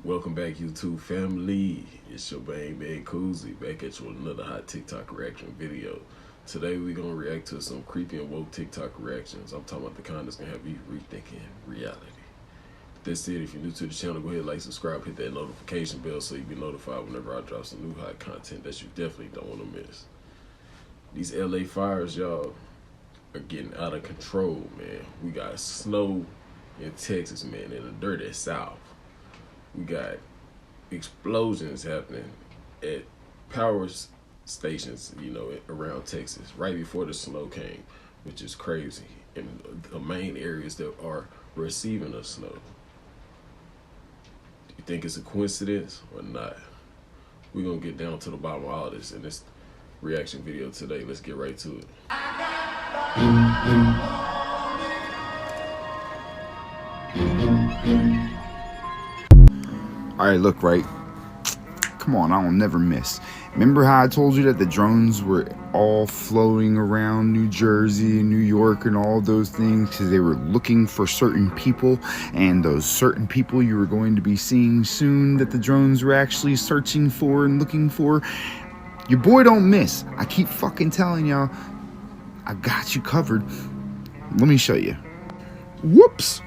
Welcome back, YouTube family. It's your main man Koozie back at you with another hot TikTok reaction video. Today we're gonna react to some creepy and woke TikTok reactions. I'm talking about the kind that's gonna have you rethinking reality. That's it. If you're new to the channel, go ahead, like, subscribe, hit that notification bell so you be notified whenever I drop some new hot content that you definitely don't want to miss. These LA fires, y'all, are getting out of control, man. We got snow in Texas, man, in the dirty South. We got explosions happening at power stations, around Texas, right before the snow came, which is crazy. In the main areas that are receiving the snow. Do you think it's a coincidence or not? We're gonna get down to the bottom of all this in this reaction video today. Let's get right to it. Alright, look, right? Come on, I'll never miss. Remember how I told you that the drones were all floating around New Jersey and New York and all those things because they were looking for certain people, and those certain people you were going to be seeing soon that the drones were actually searching for and looking for? Your boy don't miss. I keep fucking telling y'all, I got you covered. Let me show you. Whoops.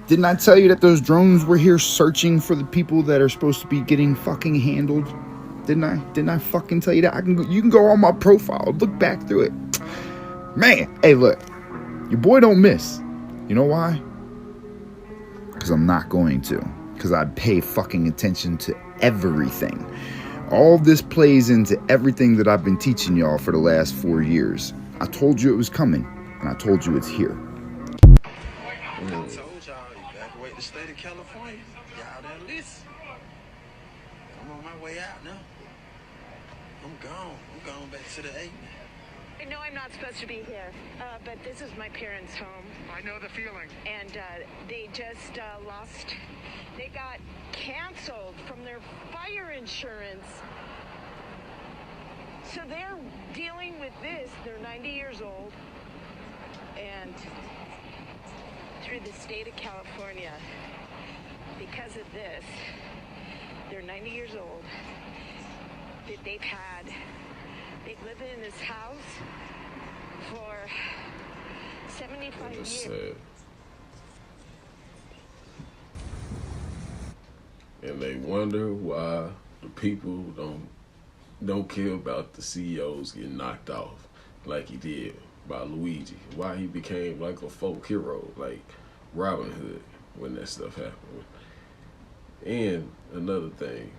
Didn't I tell you that those drones were here searching for the people that are supposed to be getting fucking handled? Didn't I fucking tell you that? You can go on my profile, look back through it. Man, hey, look, your boy don't miss. You know why? Because I'm not going to. Because I pay fucking attention to everything. All this plays into everything that I've been teaching y'all for the last 4 years. I told you it was coming, and I told you it's here. The state of California, y'all done listen. I'm on my way out now. I'm gone back to the 8. I know I'm not supposed to be here, but this is my parents' home. I know the feeling. And they just they got canceled from their fire insurance. So they're dealing with this. They're 90 years old. And through the state of California, because of this, they're 90 years old. They've lived in this house for 75 years. Sad. And they wonder why the people don't care about the CEOs getting knocked off like he did by Luigi. Why he became like a folk hero, like Robin Hood, when that stuff happened. And another thing,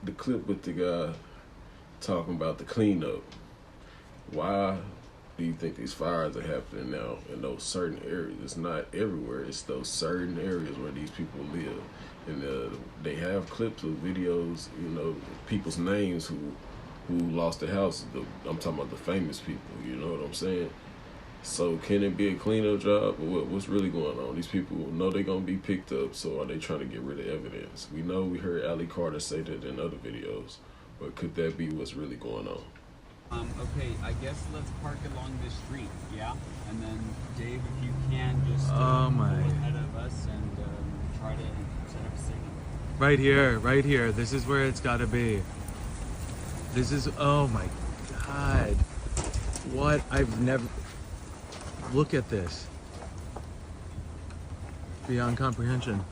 the clip with the guy talking about the cleanup. Why do you think these fires are happening now in those certain areas? It's not everywhere. It's those certain areas where these people live. And they have clips of videos, people's names who lost their houses. I'm talking about the famous people, you know what I'm saying? So can it be a cleanup job, or what's really going on? These people know they're going to be picked up, so are they trying to get rid of evidence? We heard Ali Carter say that in other videos, but could that be what's really going on? Okay, I guess let's park along this street, yeah? And then, Dave, if you can, just go ahead of us and try to set up a signal. Right here. This is where it's got to be. This is, oh my God. What? I've never... Look at this. Beyond comprehension.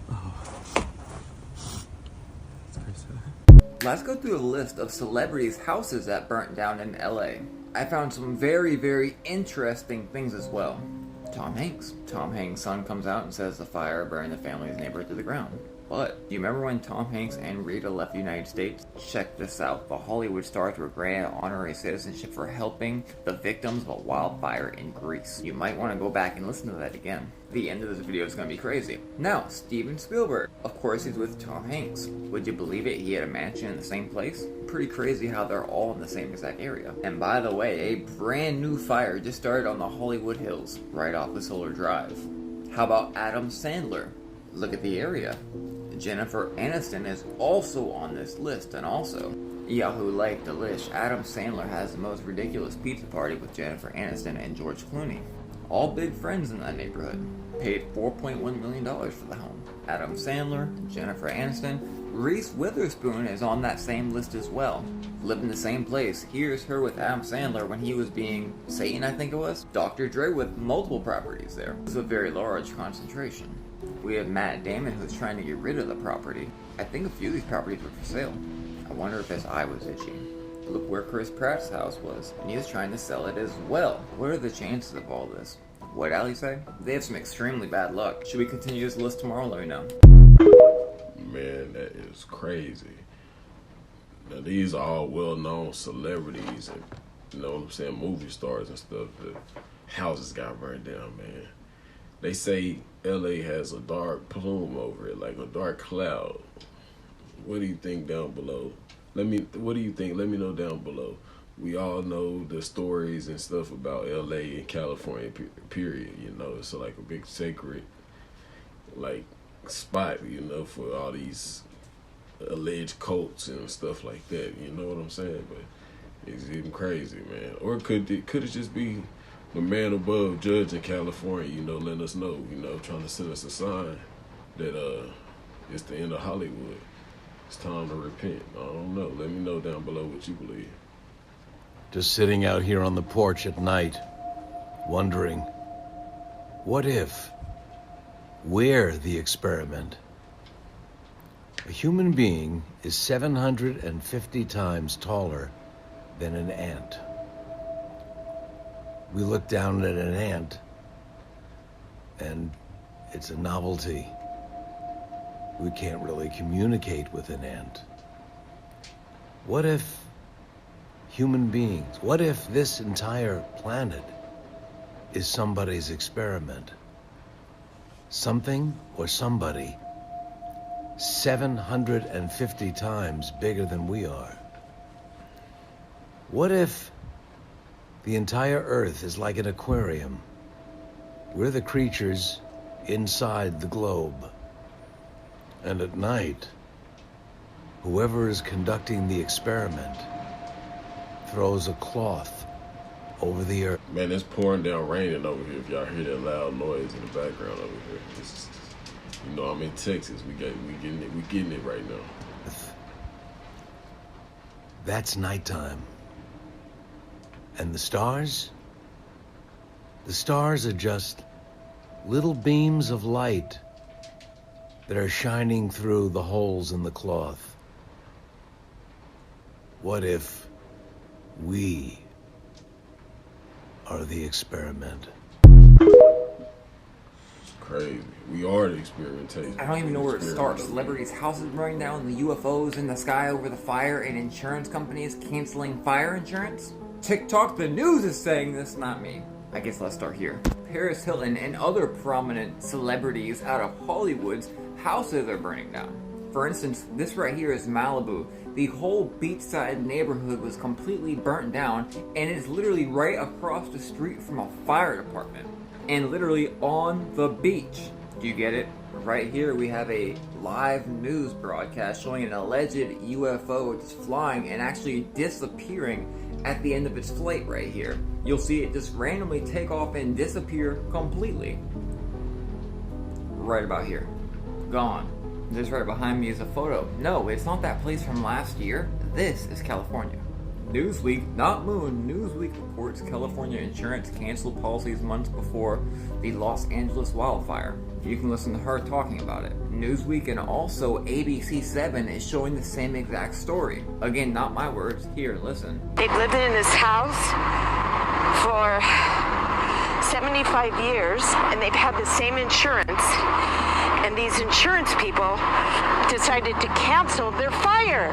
Oh. That's crazy. Let's go through a list of celebrities' houses that burnt down in LA. I found some very, very interesting things as well. Tom Hanks. Tom Hanks' son comes out and says the fire burned the family's neighborhood to the ground. But, do you remember when Tom Hanks and Rita left the United States? Check this out. The Hollywood stars were granted honorary citizenship for helping the victims of a wildfire in Greece. You might want to go back and listen to that again. The end of this video is going to be crazy. Now, Steven Spielberg. Of course, he's with Tom Hanks. Would you believe it? He had a mansion in the same place? Pretty crazy how they're all in the same exact area. And by the way, a brand new fire just started on the Hollywood Hills, right off the Solar Drive. How about Adam Sandler? Look at the area. Jennifer Aniston is also on this list, and also Yahoo Life Delish. Adam Sandler has the most ridiculous pizza party with Jennifer Aniston and George Clooney. all big friends in that neighborhood. Paid $4.1 million for the home. Adam Sandler, Jennifer Aniston, Reese Witherspoon is on that same list as well. Live in the same place. Here's her with Adam Sandler when he was being Satan, I think it was. Dr. Dre with multiple properties there. It's a very large concentration. We have Matt Damon who's trying to get rid of the property. I think a few of these properties were for sale. I wonder if his eye was itchy. Look where Chris Pratt's house was, and he was trying to sell it as well. What are the chances of all this? What'd Ali say? They have some extremely bad luck. Should we continue this list tomorrow? Let me know. Man, that is crazy. Now, these are all well-known celebrities and, you know what I'm saying, movie stars and stuff. The houses got burned down, man. They say LA has a dark plume over it, like a dark cloud. What do you think down below? What do you think? Let me know down below. We all know the stories and stuff about LA and California, period. You know, it's like a big sacred, like, spot, you know, for all these alleged cults and stuff like that. You know what I'm saying? But it's even crazy, man. Or could it just be the man above judge in California, you know, letting us know, you know, trying to send us a sign that it's the end of Hollywood. It's time to repent. I don't know. Let me know down below what you believe. Just sitting out here on the porch at night, wondering, what if we're the experiment? A human being is 750 times taller than an ant. We look down at an ant, and it's a novelty. We can't really communicate with an ant. What if human beings, what if this entire planet is somebody's experiment? Something or somebody 750 times bigger than we are. What if the entire Earth is like an aquarium? We're the creatures inside the globe. And at night, whoever is conducting the experiment throws a cloth over the earth. Man, it's pouring down raining over here. If y'all hear that loud noise in the background over here, it's, you know, I'm in Texas. We getting it right now. That's nighttime. And the stars? The stars are just little beams of light that are shining through the holes in the cloth. What if we are the experiment? It's crazy. We are the experimentation. I don't even know where it starts. Celebrities' houses burning down, the UFOs in the sky over the fire, and insurance companies canceling fire insurance. TikTok, the news is saying this, not me. I guess let's start here. Paris Hilton and other prominent celebrities out of Hollywood's houses are burning down. For instance, this right here is Malibu. The whole beachside neighborhood was completely burnt down, and it's literally right across the street from a fire department. And literally on the beach. Do you get it? Right here we have a live news broadcast showing an alleged UFO just flying and actually disappearing at the end of its flight right here. You'll see it just randomly take off and disappear completely. Right about here. Gone. This right behind me is a photo. No, it's not that place from last year. This is California. Newsweek, not Moon, Newsweek reports California insurance canceled policies months before the Los Angeles wildfire. You can listen to her talking about it. Newsweek and also ABC7 is showing the same exact story. Again, not my words. Here, listen. They've lived in this house for 75 years, and they've had the same insurance. And these insurance people decided to cancel their fire.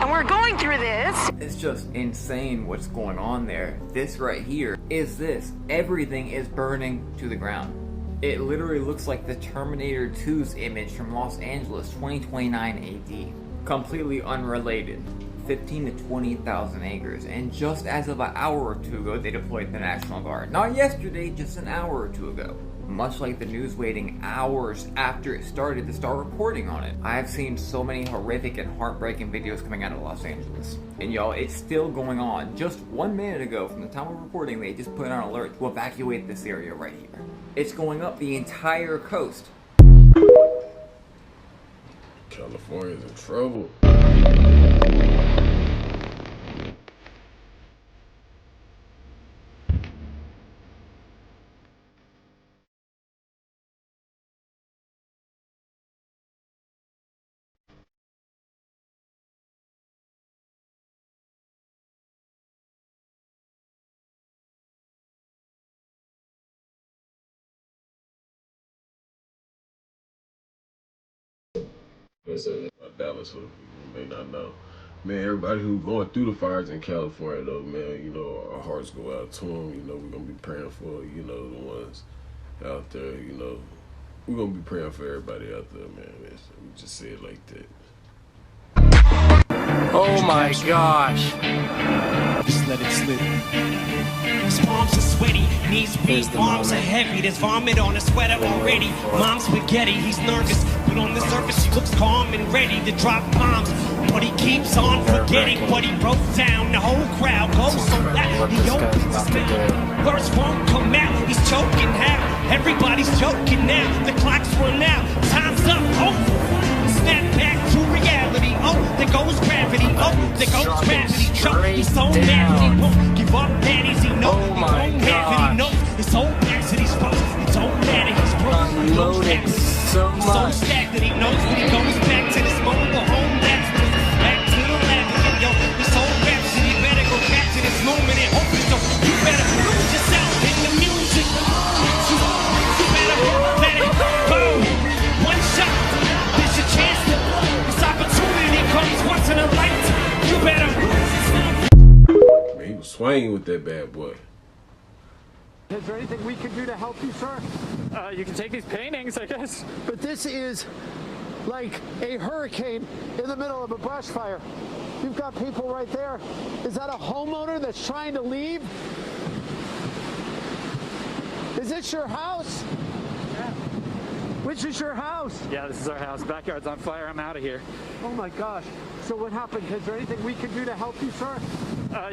And we're going through this. It's just insane what's going on there. This right here is this. Everything is burning to the ground. It literally looks like the Terminator 2's image from Los Angeles, 2029 AD. Completely unrelated. 15 to 20,000 acres. And just as of an hour or two ago, they deployed the National Guard. Not yesterday, just an hour or two ago. much like the news waiting hours after it started to start reporting on it. I have seen so many horrific and heartbreaking videos coming out of Los Angeles. And y'all, it's still going on. Just 1 minute ago from the time of reporting, they just put on an alert to evacuate this area right here. It's going up the entire coast. California's in trouble. Dallas, for the people who may not know. Man, everybody who's going through the fires in California, though, man, you know, our hearts go out to them. You know, we're going to be praying for, you know, the ones out there, you know. We're going to be praying for everybody out there, man. We just say it like that. Oh my gosh. Just let it slip. His palms are sweaty, knees weak, arms are heavy. There's vomit on his sweater already. Mom's spaghetti, he's nervous, but on the surface he looks calm and ready to drop bombs. But he keeps on forgetting what he wrote down. The whole crowd goes so loud. He opens his mouth. Words won't come out. He's choking out. Everybody's joking now. The clock's run out. Time's up. Oh, snap back to reality. Oh, there goes gravity. Oh, there goes gravity. He's so mad he won't give up. Daddies, he knows he won't have it. He knows his whole accident's folks. It's all mad and he's broke. Unloading so much. So stacked that he knows when he goes back to this mobile home. That's back to the lab again, yo. This whole rhapsody, you better go capture this moment and hope it. So you better lose yourself in the music. You better let it go. One shot, there's your chance to. This opportunity comes once in a lifetime. You better. Man, he was swinging with that bad boy. Is there anything we can do to help you, sir? You can take these paintings, I guess. But this is like a hurricane in the middle of a brush fire. You've got people right there. Is that a homeowner that's trying to leave? Is this your house? Yeah. Which is your house? Yeah, this is our house. Backyard's on fire. I'm out of here. Oh my gosh. So what happened? Is there anything we can do to help you, sir?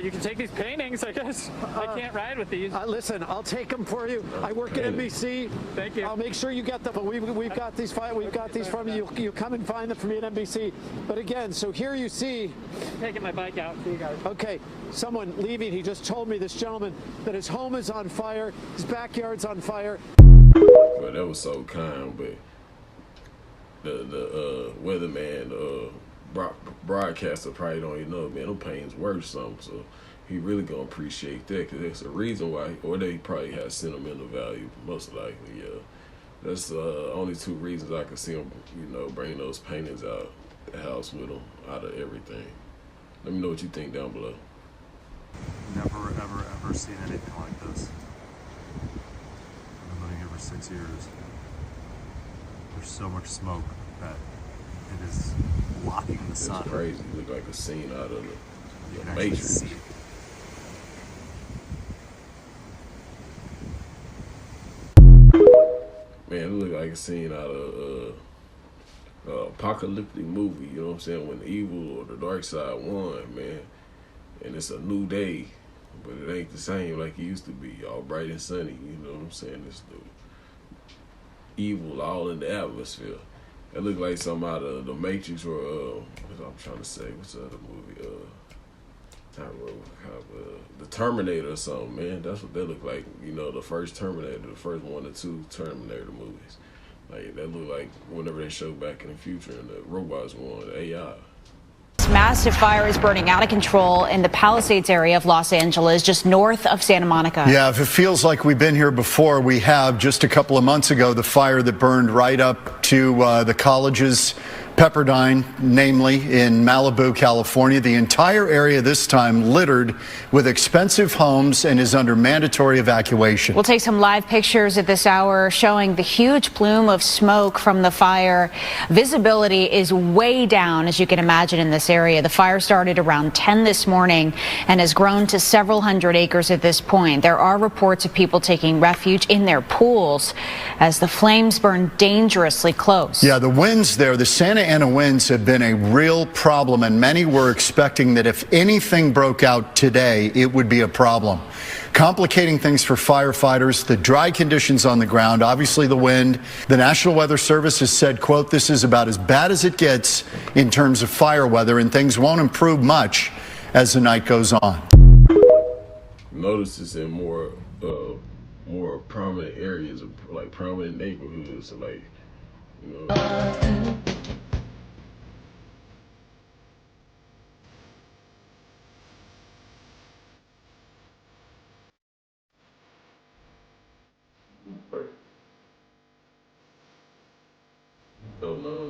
You can take these paintings, I guess. I can't ride with these. Listen, I'll take them for you. I work at NBC. Thank you. I'll make sure you get them. But we've got these from you. You come and find them for me at NBC. But again, so here you see. I'm taking my bike out. See you guys. Okay, someone leaving. He just told me, this gentleman, that his home is on fire. His backyard's on fire. Well, that was so kind, but the weatherman, broadcaster probably don't even know, man, them paintings worth something, so he really gonna appreciate that, because there's a reason why, or they probably have sentimental value, most likely, yeah. That's only two reasons I can see him, you know, bringing those paintings out the house with him, out of everything. Let me know what you think down below. Never, ever, ever seen anything like this. I've been living here for 6 years. There's so much smoke that it is blocking the sun. It's crazy. It look like a scene out of the Matrix. Man, it look like a scene out of apocalyptic movie, you know what I'm saying? When the evil or the dark side won, man. And it's a new day, but it ain't the same like it used to be, all bright and sunny, you know what I'm saying? It's the evil all in the atmosphere. It looked like something out of the Matrix or what I'm trying to say, what's the other movie? The Terminator or something, man. That's what they look like. You know, the first Terminator, the first 1 or 2 Terminator movies. Like that look like whenever they show Back in the Future and the robots won, the AI. Massive fire is burning out of control in the Palisades area of Los Angeles, just north of Santa Monica. Yeah, if it feels like we've been here before, we have. Just a couple of months ago, the fire that burned right up to the college's Pepperdine, namely in Malibu, California. The entire area this time littered with expensive homes and is under mandatory evacuation. We'll take some live pictures at this hour showing the huge plume of smoke from the fire. Visibility is way down, as you can imagine, in this area. The fire started around 10 this morning and has grown to several hundred acres at this point. There are reports of people taking refuge in their pools as the flames burn dangerously close. Yeah, the winds there, the Santa Ana winds have been a real problem, and many were expecting that if anything broke out today, it would be a problem. Complicating things for firefighters, the dry conditions on the ground, obviously the wind. The National Weather Service has said, quote, this is about as bad as it gets in terms of fire weather, and things won't improve much as the night goes on. Notice this in more prominent areas, like prominent neighborhoods, like, you know. Oh, no.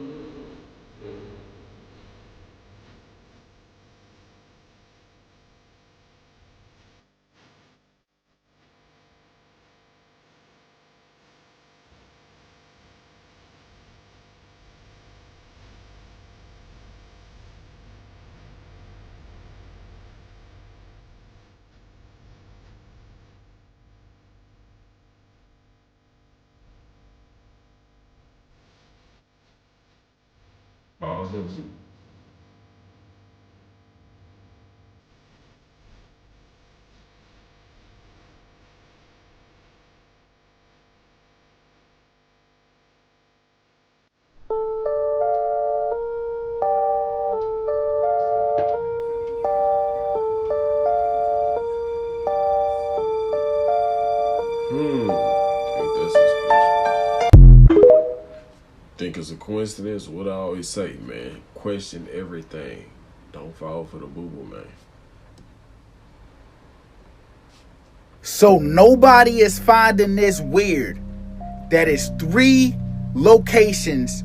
Think it's a coincidence? What I always say, man, question everything. Don't fall for the boo-boo, man. So nobody is finding this weird that it's 3 locations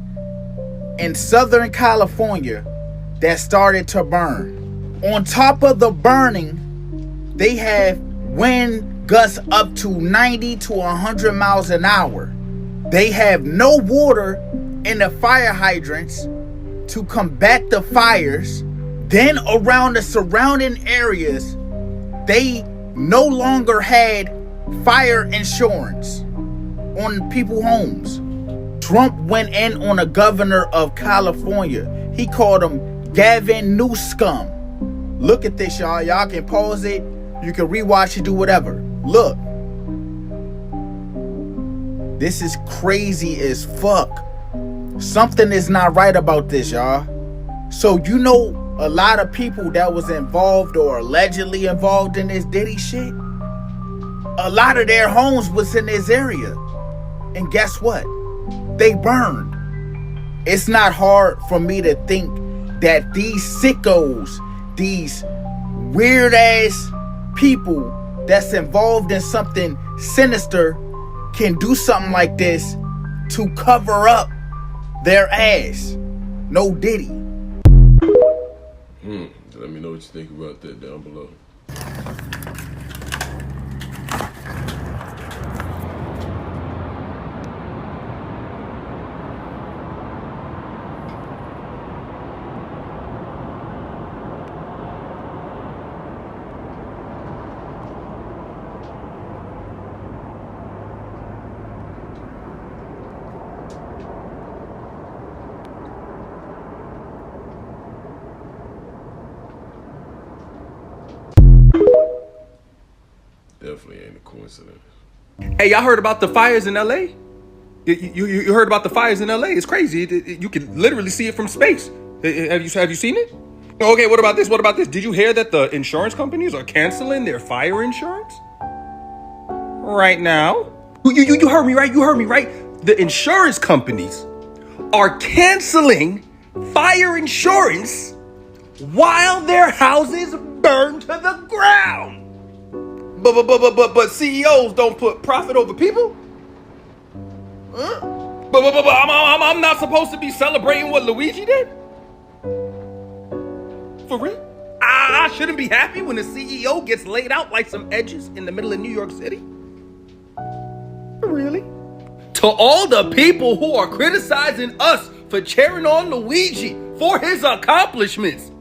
in Southern California that started to burn. On top of the burning, they have wind gusts up to 90 to 100 miles an hour. They have no water in the fire hydrants to combat the fires. Then around the surrounding areas, they no longer had fire insurance on people's homes. Trump went in on the governor of California. He called him Gavin Newsom. Look at this, y'all. Y'all can pause it. You can rewatch it, do whatever. Look. This is crazy as fuck. Something is not right about this, y'all. So you know a lot of people that was involved or allegedly involved in this Diddy shit? A lot of their homes was in this area. And guess what? They burned. It's not hard for me to think that these sickos, these weird ass people that's involved in something sinister can do something like this to cover up their ass. No Diddy. Let me know what you think about that down below. Definitely ain't a coincidence. Hey, y'all heard about the fires in LA? You heard about the fires in LA? It's crazy. You can literally see it from space. Have you seen it? Okay, what about this? What about this? Did you hear that the insurance companies are canceling their fire insurance right now? You heard me right? You heard me right? The insurance companies are canceling fire insurance while their houses burn to the ground. But CEOs don't put profit over people? Huh? But I'm not supposed to be celebrating what Luigi did? For real? I shouldn't be happy when the CEO gets laid out like some edges in the middle of New York City? Really? To all the people who are criticizing us for cheering on Luigi for his accomplishments,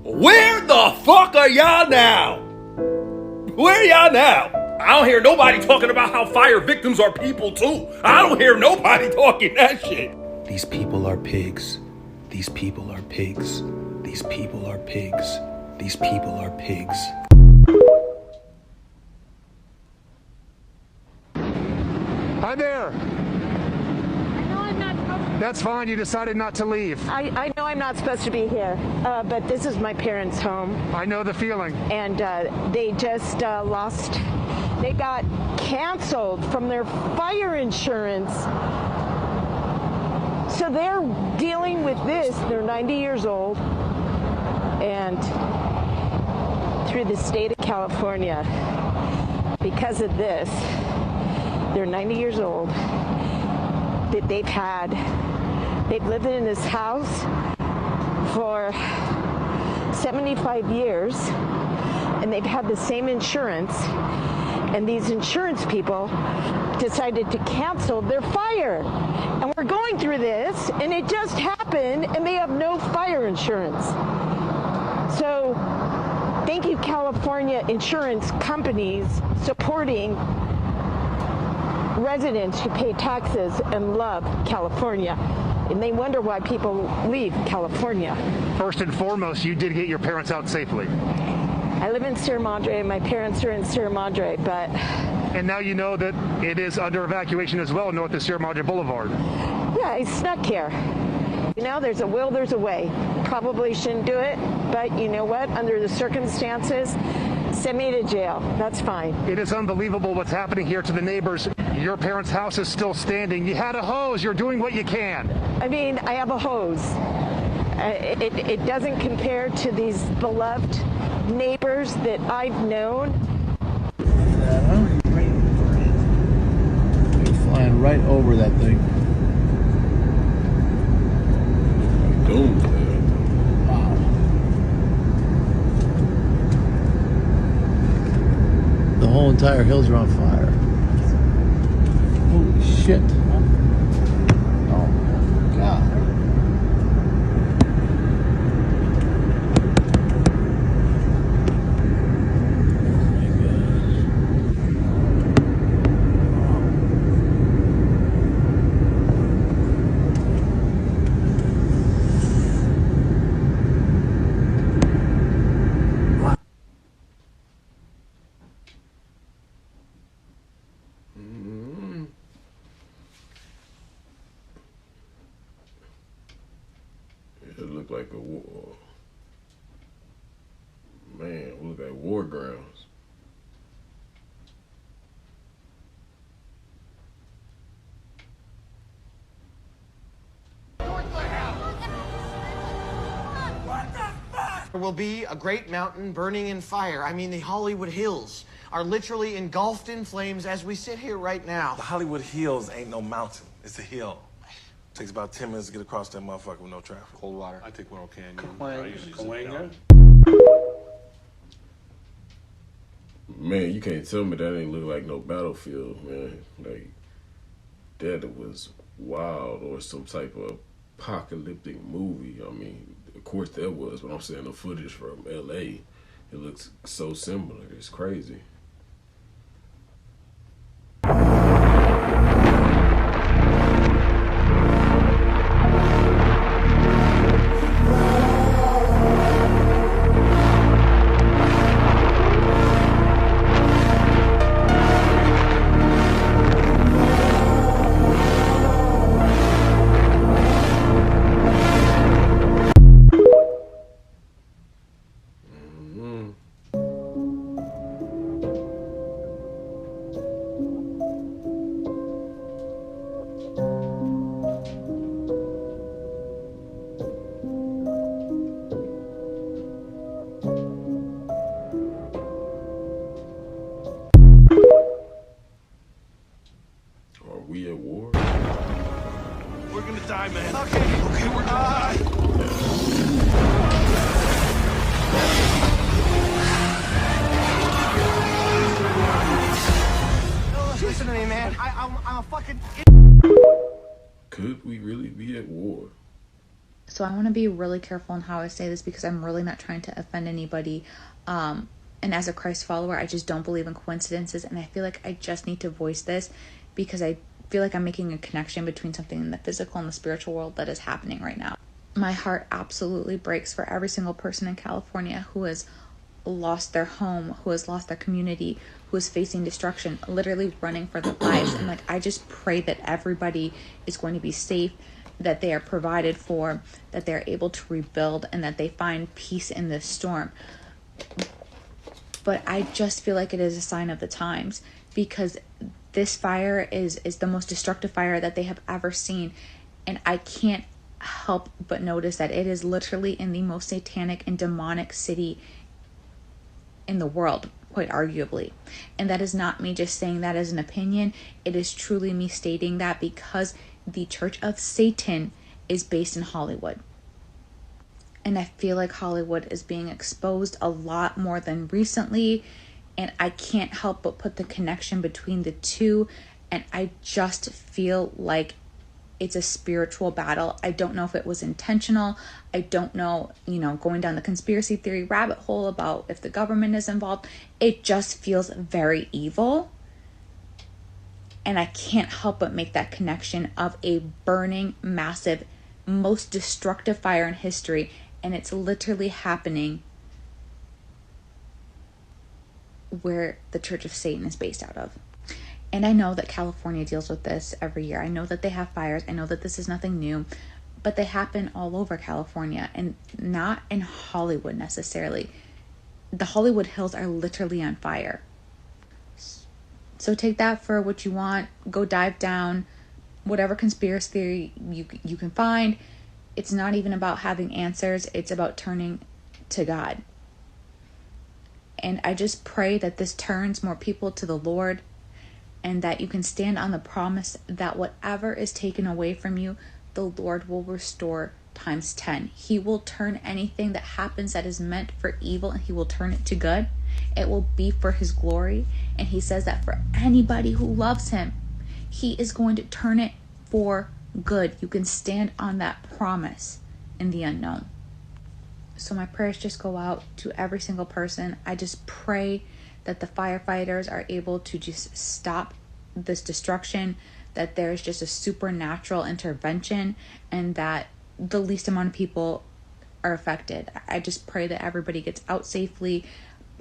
where the fuck are y'all now? Where are y'all now? I don't hear nobody talking about how fire victims are people too. I don't hear nobody talking that shit. These people are pigs. These people are pigs. These people are pigs. These people are pigs. Hi there. That's fine. You decided not to leave. I know I'm not supposed to be here, but this is my parents' home. I know the feeling. And they just they got canceled from their fire insurance. So they're dealing with this. They're 90 years old. And through the state of California, because of this, they're 90 years old, that they've lived in this house for 75 years, and they've had the same insurance, and these insurance people decided to cancel their fire. And we're going through this, and it just happened, and they have no fire insurance. So thank you, California insurance companies, supporting residents who pay taxes and love California. And they wonder why people leave California. First and foremost, you did get your parents out safely. I live in Sierra Madre, and my parents are in Sierra Madre, but... And now you know that it is under evacuation as well, north of Sierra Madre Boulevard. Yeah, I snuck here. You know, there's a will, there's a way. Probably shouldn't do it, but you know what? Under the circumstances, send me to jail. That's fine. It is unbelievable what's happening here to the neighbors. Your parents' house is still standing. You had a hose. You're doing what you can. I mean, I have a hose. It doesn't compare to these beloved neighbors that I've known. You're flying right over that thing. Wow. The whole entire hills are on fire. Holy shit. Oh my God. It looked like a war. Man, it looked like war grounds. There will be a great mountain burning in fire. I mean, the Hollywood Hills are literally engulfed in flames as we sit here right now. The Hollywood Hills ain't no mountain. It's a hill. Takes about 10 minutes to get across that motherfucker with no traffic. Cold water. I take Winter Canyon. I usually sit down. Man, you can't tell me that ain't look like no battlefield, man. Like, that was wild, or some type of apocalyptic movie. I mean, of course that was, but I'm saying the footage from LA, it looks so similar. It's crazy. Are we at war? We're gonna die, man. Okay, we're gonna die. Listen to me, man. I'm a fucking... Could we really be at war? So I want to be really careful in how I say this because I'm really not trying to offend anybody. And as a Christ follower, I just don't believe in coincidences. And I feel like I just need to voice this because I feel like I'm making a connection between something in the physical and the spiritual world that is happening right now. My heart absolutely breaks for every single person in California who has lost their home, who has lost their community, who is facing destruction, literally running for their lives. And like, I just pray that everybody is going to be safe, that they are provided for, that they're able to rebuild, and that they find peace in this storm. But I just feel like it is a sign of the times, because this fire is the most destructive fire that they have ever seen. And I can't help but notice that it is literally in the most satanic and demonic city in the world, quite arguably. And that is not me just saying that as an opinion. It is truly me stating that because the Church of Satan is based in Hollywood. And I feel like Hollywood is being exposed a lot more than recently. And I can't help but put the connection between the two. And I just feel like it's a spiritual battle. I don't know if it was intentional. I don't know, going down the conspiracy theory rabbit hole about if the government is involved. It just feels very evil. And I can't help but make that connection of a burning, massive, most destructive fire in history. And it's literally happening where the Church of Satan is based out of. And I know that California deals with this every year. I know that they have fires. I know that this is nothing new, but they happen all over California and not in Hollywood necessarily. The Hollywood Hills are literally on fire. So take that for what you want. Go dive down whatever conspiracy theory you can find. It's not even about having answers. It's about turning to God. And I just pray that this turns more people to the Lord, and that you can stand on the promise that whatever is taken away from you, the Lord will restore times 10. He will turn anything that happens that is meant for evil, and he will turn it to good. It will be for his glory. And he says that for anybody who loves him, he is going to turn it for good. You can stand on that promise in the unknown. So my prayers just go out to every single person. I just pray that the firefighters are able to just stop this destruction, that there's just a supernatural intervention, and that the least amount of people are affected. I just pray that everybody gets out safely.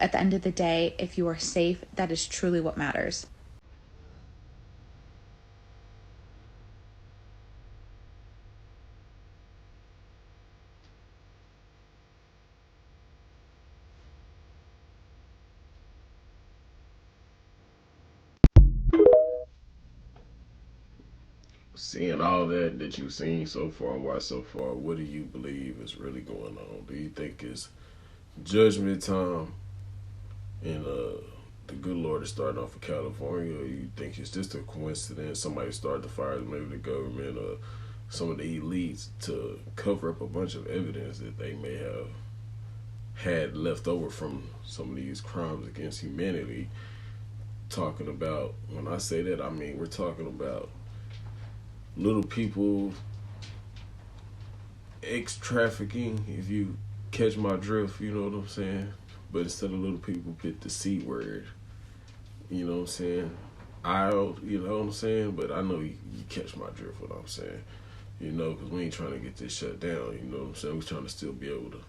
At the end of the day, if you are safe, that is truly what matters. Seeing all that you've seen so far and watched so far, what do you believe is really going on? Do you think it's judgment time and the good Lord is starting off in California, or you think it's just a coincidence? Somebody started the fires, maybe the government or some of the elites, to cover up a bunch of evidence that they may have had left over from some of these crimes against humanity. Talking about, when I say that, I mean we're talking about little people, trafficking, if you catch my drift, you know what I'm saying? But instead of little people, put the C word, you know what I'm saying? You know what I'm saying? But I know you catch my drift, what I'm saying. You know, because we ain't trying to get this shut down, you know what I'm saying? We're trying to still be able to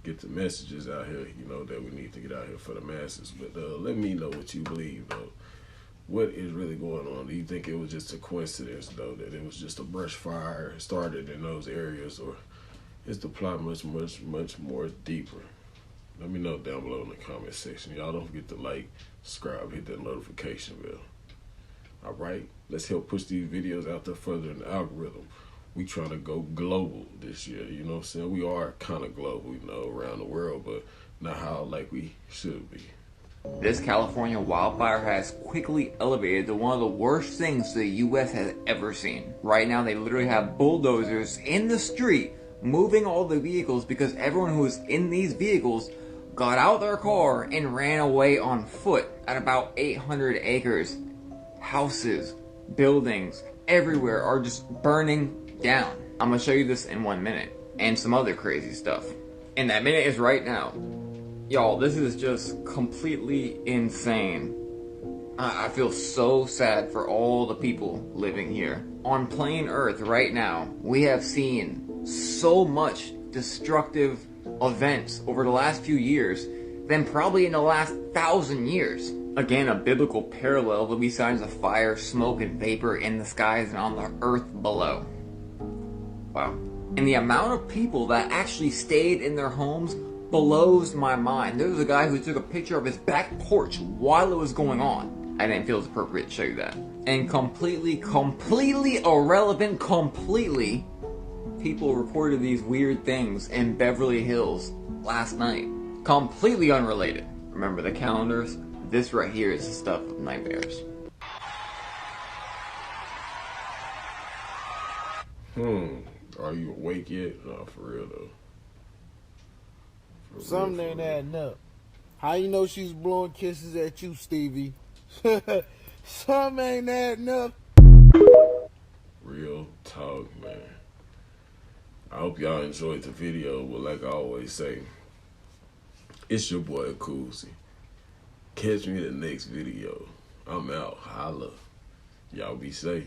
get the messages out here, you know, that we need to get out here for the masses. But let me know what you believe, though. What is really going on? Do you think it was just a coincidence, though, that it was just a brush fire started in those areas, or is the plot much more deeper? Let me know down below in the comment section. Y'all don't forget to like, subscribe, hit that notification bell. All right, let's help push these videos out there further in the algorithm. We trying to go global this year, you know what I'm saying? We are kind of global, you know, around the world, but not how like we should be. This California wildfire has quickly elevated to one of the worst things the US has ever seen. Right now they literally have bulldozers in the street moving all the vehicles because everyone who was in these vehicles got out their car and ran away on foot at about 800 acres. Houses, buildings, everywhere are just burning down. I'm gonna show you this in 1 minute and some other crazy stuff. And that minute is right now. Y'all, this is just completely insane. I feel so sad for all the people living here. On plain Earth right now, we have seen so much destructive events over the last few years than probably in the last 1,000 years. Again, a biblical parallel will be signs of fire, smoke, and vapor in the skies and on the earth below. Wow. And the amount of people that actually stayed in their homes blows my mind. There was a guy who took a picture of his back porch while it was going on. I didn't feel it's appropriate to show you that. And completely irrelevant, people reported these weird things in Beverly Hills last night. Completely unrelated. Remember the calendars? This right here is the stuff of nightmares. Are you awake yet? No, for real though. Something ain't adding up. How you know she's blowing kisses at you, Stevie? Something ain't adding up. Real talk, man. I hope y'all enjoyed the video, but like I always say, it's your boy Coolsy. Catch me in the next video. I'm out. Holla. Y'all be safe.